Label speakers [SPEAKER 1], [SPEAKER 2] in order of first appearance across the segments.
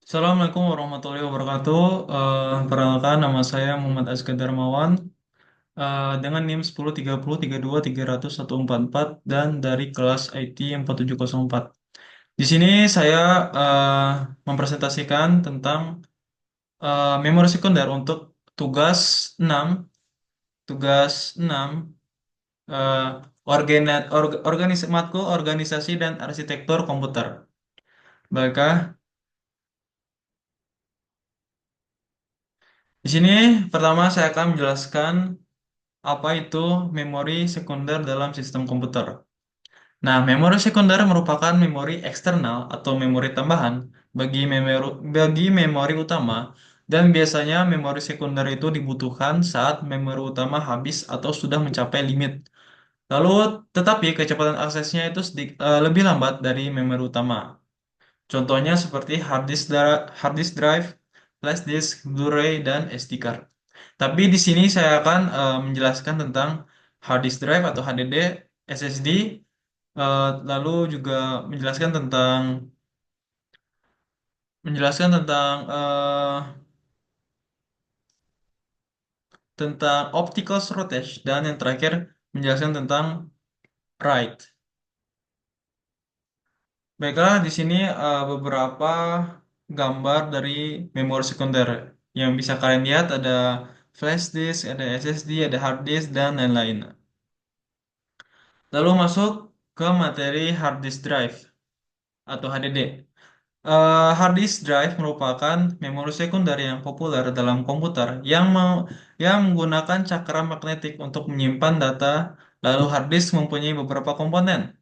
[SPEAKER 1] Assalamualaikum warahmatullahi wabarakatuh. Perkenalkan nama saya Muhammad Azka Darmawan dengan NIM 103033230144 dan dari kelas IT 4704. Di sini saya eh, mempresentasikan tentang memori sekunder untuk tugas 6, tugas 6 eh, matkul organisasi dan arsitektur komputer. Baiklah, di sini pertama saya akan menjelaskan apa itu memori sekunder dalam sistem komputer. Nah, memori sekunder merupakan memori eksternal atau memori tambahan bagi memori utama, dan biasanya memori sekunder itu dibutuhkan saat memori utama habis atau sudah mencapai limit. Lalu, tetapi kecepatan aksesnya itu lebih lambat dari memori utama. Contohnya seperti hard disk drive, flash disk, Blu-ray, dan SD card. Tapi di sini saya akan menjelaskan tentang hard disk drive atau HDD, SSD, lalu juga menjelaskan tentang optical shortage, dan yang terakhir menjelaskan tentang write. Baiklah, di sini beberapa gambar dari memori sekunder. Yang bisa kalian lihat ada flash disk, ada SSD, ada hard disk, dan lain-lain. Lalu masuk ke materi hard disk drive atau HDD. Hard disk drive merupakan memori sekunder yang populer dalam komputer yang menggunakan cakram magnetik untuk menyimpan data. Lalu hard disk mempunyai beberapa komponen,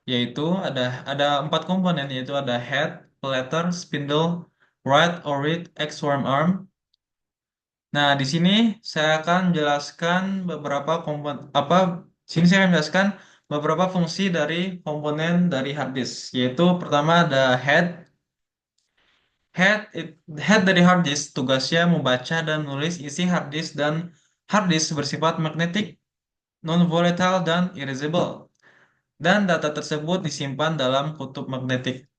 [SPEAKER 1] yaitu ada 4 komponen, yaitu ada head, platter, spindle, write or read, X-worm arm. Nah, di sini saya akan menjelaskan beberapa komponen apa. Sini saya akan menjelaskan beberapa fungsi dari komponen dari hard disk, yaitu pertama ada head. Head dari hard disk tugasnya membaca dan menulis isi hard disk, dan hard disk bersifat magnetik, non-volatile, dan erasable. Dan data tersebut disimpan dalam kutub magnetik.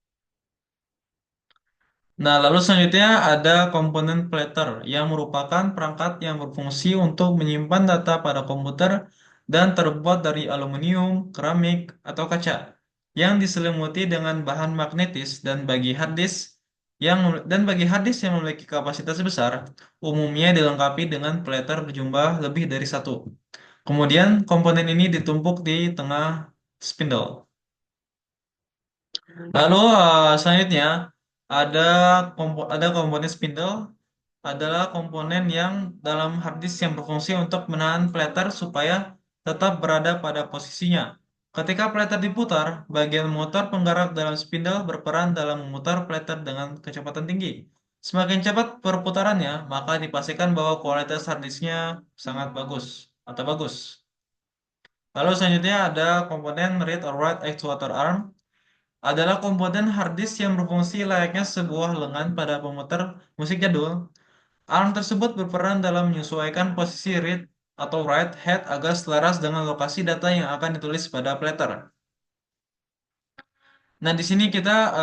[SPEAKER 1] Nah, lalu selanjutnya ada komponen platter yang merupakan perangkat yang berfungsi untuk menyimpan data pada komputer dan terbuat dari aluminium, keramik, atau kaca yang diselimuti dengan bahan magnetis. Dan bagi hard disk yang memiliki kapasitas besar, umumnya dilengkapi dengan platter berjumlah lebih dari satu. Kemudian komponen ini ditumpuk di tengah spindle. Lalu selanjutnya ada ada komponen spindle, adalah komponen yang dalam hard disk yang berfungsi untuk menahan platter supaya tetap berada pada posisinya. Ketika platter diputar, bagian motor penggerak dalam spindle berperan dalam memutar platter dengan kecepatan tinggi. Semakin cepat perputarannya, maka dipastikan bahwa kualitas hard disknya sangat bagus atau bagus. Lalu selanjutnya ada komponen read or write actuator arm, adalah komponen hard disk yang berfungsi layaknya sebuah lengan pada pemutar musik jadul. Arm tersebut berperan dalam menyesuaikan posisi read atau write head agar selaras dengan lokasi data yang akan ditulis pada platter. Nah, di sini kita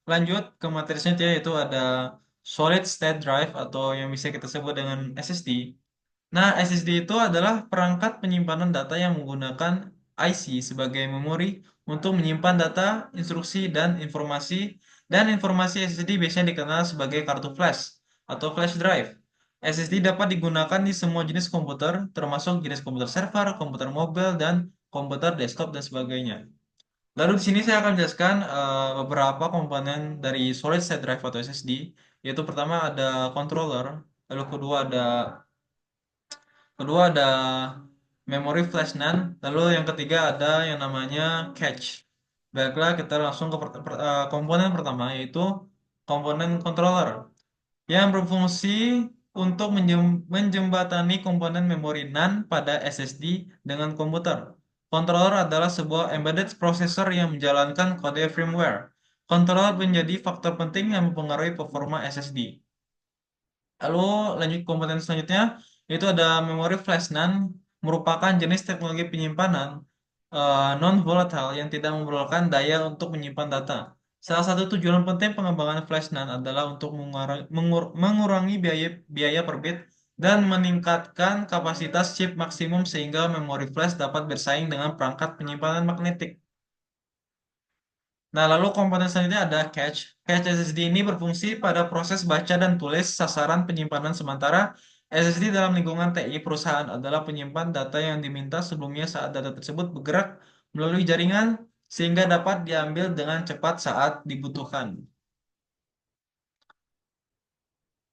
[SPEAKER 1] lanjut ke materi selanjutnya, yaitu ada solid state drive atau yang bisa kita sebut dengan SSD. Nah, SSD itu adalah perangkat penyimpanan data yang menggunakan IC sebagai memori untuk menyimpan data, instruksi, dan informasi SSD biasanya dikenal sebagai kartu flash atau flash drive. SSD dapat digunakan di semua jenis komputer, termasuk jenis komputer server, komputer mobil, dan komputer desktop dan sebagainya. Lalu di sini saya akan jelaskan beberapa komponen dari solid state drive atau SSD, yaitu pertama ada controller, lalu kedua ada memori flash NAND, lalu yang ketiga ada yang namanya cache. Baiklah, kita langsung ke komponen pertama, yaitu komponen controller yang berfungsi untuk menjembatani komponen memori NAND pada SSD dengan komputer. Controller adalah sebuah embedded processor yang menjalankan kode firmware. Controller menjadi faktor penting yang mempengaruhi performa SSD. Lalu lanjut komponen selanjutnya, itu ada memori flash NAND, merupakan jenis teknologi penyimpanan non-volatile yang tidak memerlukan daya untuk menyimpan data. Salah satu tujuan penting pengembangan flash NAND adalah untuk mengurangi biaya biaya per bit dan meningkatkan kapasitas chip maksimum sehingga memori flash dapat bersaing dengan perangkat penyimpanan magnetik. Nah, lalu komponen selanjutnya ada cache. Cache SSD ini berfungsi pada proses baca dan tulis sasaran penyimpanan sementara. SSD dalam lingkungan TI perusahaan adalah penyimpan data yang diminta sebelumnya saat data tersebut bergerak melalui jaringan sehingga dapat diambil dengan cepat saat dibutuhkan.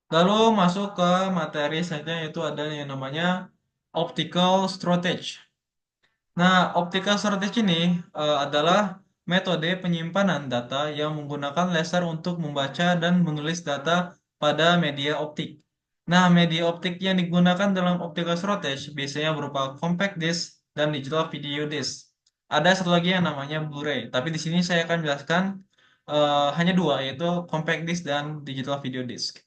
[SPEAKER 1] Lalu masuk ke materi selanjutnya yaitu ada yang namanya optical storage. Nah, optical storage ini adalah metode penyimpanan data yang menggunakan laser untuk membaca dan menulis data pada media optik. Nah, media optik yang digunakan dalam optical storage biasanya berupa compact disc dan digital video disc. Ada satu lagi yang namanya Blu-ray, tapi di sini saya akan jelaskan hanya dua, yaitu compact disc dan digital video disc.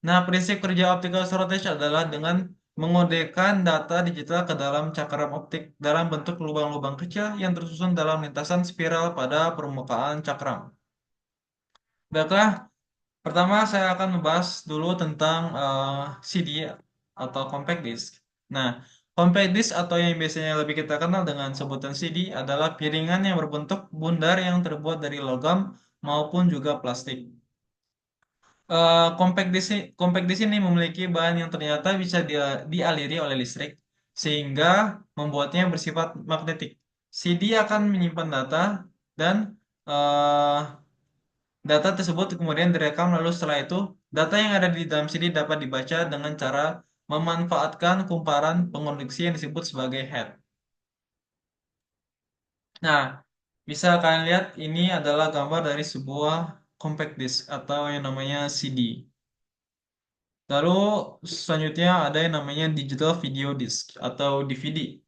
[SPEAKER 1] Nah, prinsip kerja optical storage adalah dengan mengodekan data digital ke dalam cakram optik dalam bentuk lubang-lubang kecil yang tersusun dalam lintasan spiral pada permukaan cakram. Baiklah, pertama saya akan membahas dulu tentang CD atau compact disc. Nah, compact disc atau yang biasanya lebih kita kenal dengan sebutan CD adalah piringan yang berbentuk bundar yang terbuat dari logam maupun juga plastik. Compact disc ini memiliki bahan yang ternyata bisa dialiri oleh listrik, sehingga membuatnya bersifat magnetik. CD akan menyimpan data dan eh, data tersebut kemudian direkam lalu setelah itu data yang ada di dalam CD dapat dibaca dengan cara memanfaatkan kumparan pengonduksi yang disebut sebagai head. Nah, bisa kalian lihat ini adalah gambar dari sebuah compact disc atau yang namanya CD. Lalu selanjutnya ada yang namanya digital video disc atau DVD.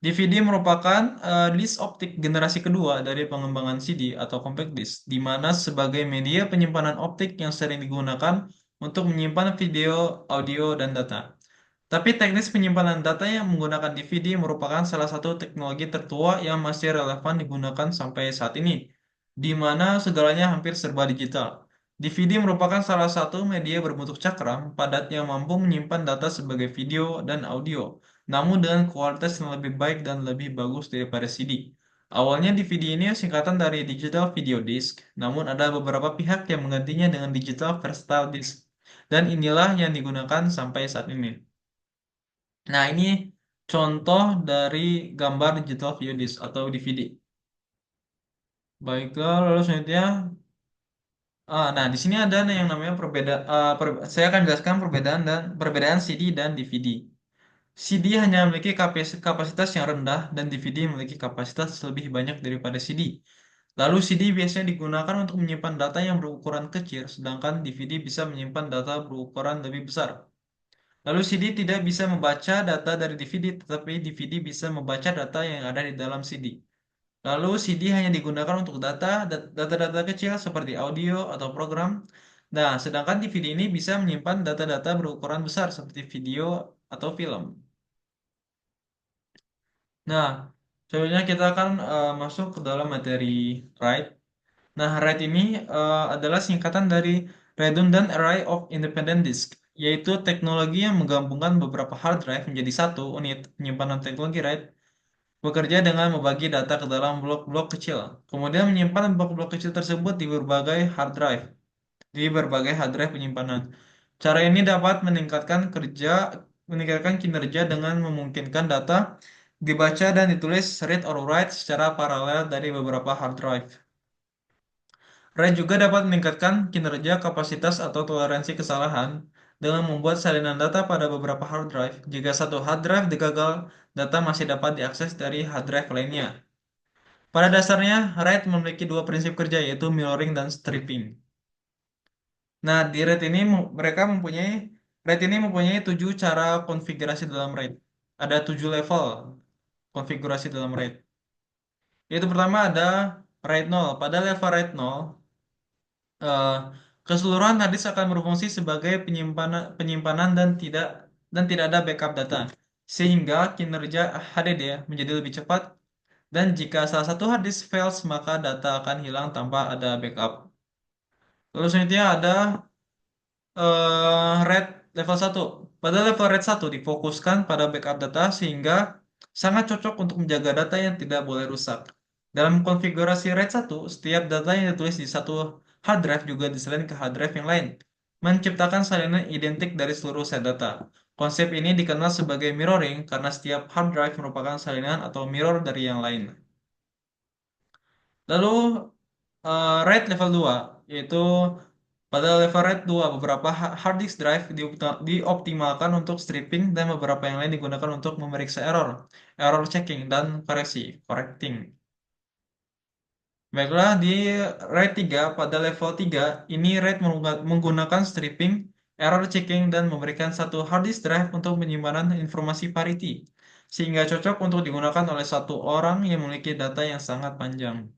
[SPEAKER 1] DVD merupakan disk optik generasi kedua dari pengembangan CD atau compact disc, di mana sebagai media penyimpanan optik yang sering digunakan untuk menyimpan video, audio, dan data. Tapi teknis penyimpanan data yang menggunakan DVD merupakan salah satu teknologi tertua yang masih relevan digunakan sampai saat ini, di mana segalanya hampir serba digital. DVD merupakan salah satu media berbentuk cakram padat yang mampu menyimpan data sebagai video dan audio, namun dengan kualitas yang lebih baik dan lebih bagus daripada CD. Awalnya DVD ini singkatan dari Digital Video Disc, namun ada beberapa pihak yang menggantinya dengan Digital Versatile Disc, dan inilah yang digunakan sampai saat ini. Nah, ini contoh dari gambar digital video disc atau DVD. Baiklah, lalu selanjutnya, nah di sini ada nih yang namanya saya akan jelaskan perbedaan CD dan DVD. CD hanya memiliki kapasitas yang rendah dan DVD memiliki kapasitas lebih banyak daripada CD. Lalu CD biasanya digunakan untuk menyimpan data yang berukuran kecil, sedangkan DVD bisa menyimpan data berukuran lebih besar. Lalu CD tidak bisa membaca data dari DVD, tetapi DVD bisa membaca data yang ada di dalam CD. Lalu CD hanya digunakan untuk data-data kecil seperti audio atau program. Nah, sedangkan DVD ini bisa menyimpan data-data berukuran besar seperti video atau film. Nah, selanjutnya kita akan masuk ke dalam materi RAID. Nah, RAID ini adalah singkatan dari Redundant Array of Independent Disk, yaitu teknologi yang menggabungkan beberapa hard drive menjadi satu unit penyimpanan. Teknologi RAID bekerja dengan membagi data ke dalam blok-blok kecil, kemudian menyimpan blok-blok kecil tersebut di berbagai hard drive penyimpanan. Cara ini dapat meningkatkan kinerja dengan memungkinkan data dibaca dan ditulis read or write secara paralel dari beberapa hard drive. RAID juga dapat meningkatkan kinerja kapasitas atau toleransi kesalahan dengan membuat salinan data pada beberapa hard drive. Jika satu hard drive digagal, data masih dapat diakses dari hard drive lainnya. Pada dasarnya, RAID memiliki dua prinsip kerja, yaitu mirroring dan stripping. Nah, di RAID ini RAID ini mempunyai 7 cara konfigurasi dalam RAID. Ada 7 level konfigurasi dalam RAID. Yaitu pertama ada RAID 0. Pada level RAID 0, eh, keseluruhan hard disk akan berfungsi sebagai penyimpanan dan tidak ada backup data, sehingga kinerja HDD menjadi lebih cepat Dan jika salah satu hard disk fails, maka data akan hilang tanpa ada backup. Lalu selanjutnya ada RAID level 1. Pada level RAID 1 difokuskan pada backup data sehingga sangat cocok untuk menjaga data yang tidak boleh rusak. Dalam konfigurasi RAID 1, setiap data yang ditulis di satu hard drive juga disalin ke hard drive yang lain, menciptakan salinan identik dari seluruh set data. Konsep ini dikenal sebagai mirroring karena setiap hard drive merupakan salinan atau mirror dari yang lain. Lalu RAID level 2, yaitu pada level RAID 2, beberapa hard disk drive dioptimalkan untuk stripping dan beberapa yang lain digunakan untuk memeriksa error, error checking, dan correcting. Baiklah, di RAID 3, pada level 3, ini RAID menggunakan stripping, error checking, dan memberikan satu hard disk drive untuk penyimpanan informasi parity, sehingga cocok untuk digunakan oleh satu orang yang memiliki data yang sangat panjang.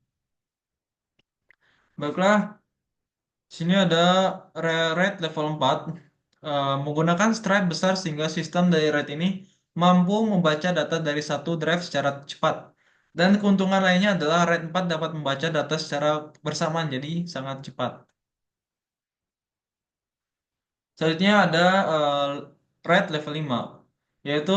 [SPEAKER 1] Baiklah, sini ada RAID level 4, menggunakan stripe besar sehingga sistem dari RAID ini mampu membaca data dari satu drive secara cepat. Dan keuntungan lainnya adalah RAID 4 dapat membaca data secara bersamaan, jadi sangat cepat. Selanjutnya ada eh, RAID level 5, yaitu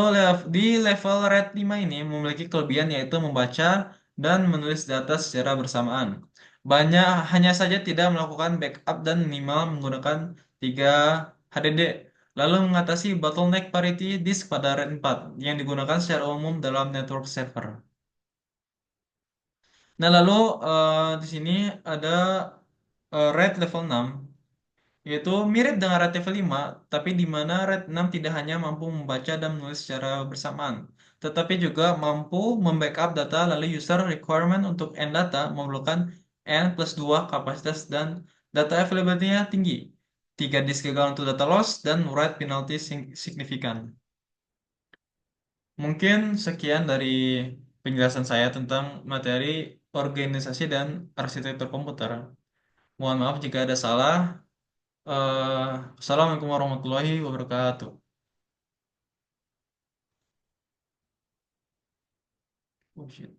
[SPEAKER 1] di level RAID 5 ini memiliki kelebihan yaitu membaca dan menulis data secara bersamaan. Banyak hanya saja tidak melakukan backup dan minimal menggunakan 3 HDD. Lalu mengatasi bottleneck parity disk pada RAID 4 yang digunakan secara umum dalam network server. Nah, lalu di sini ada RAID level 6, yaitu mirip dengan RAID level 5, tapi di mana RAID 6 tidak hanya mampu membaca dan menulis secara bersamaan, tetapi juga mampu membackup data lalu user requirement untuk N data memerlukan N+2 kapasitas dan data availability-nya tinggi. 3 disk gagal untuk data loss dan write penalty signifikan. Mungkin sekian dari penjelasan saya tentang materi organisasi dan arsitektur komputer. Mohon maaf jika ada salah. Assalamualaikum warahmatullahi wabarakatuh. Oh, shit.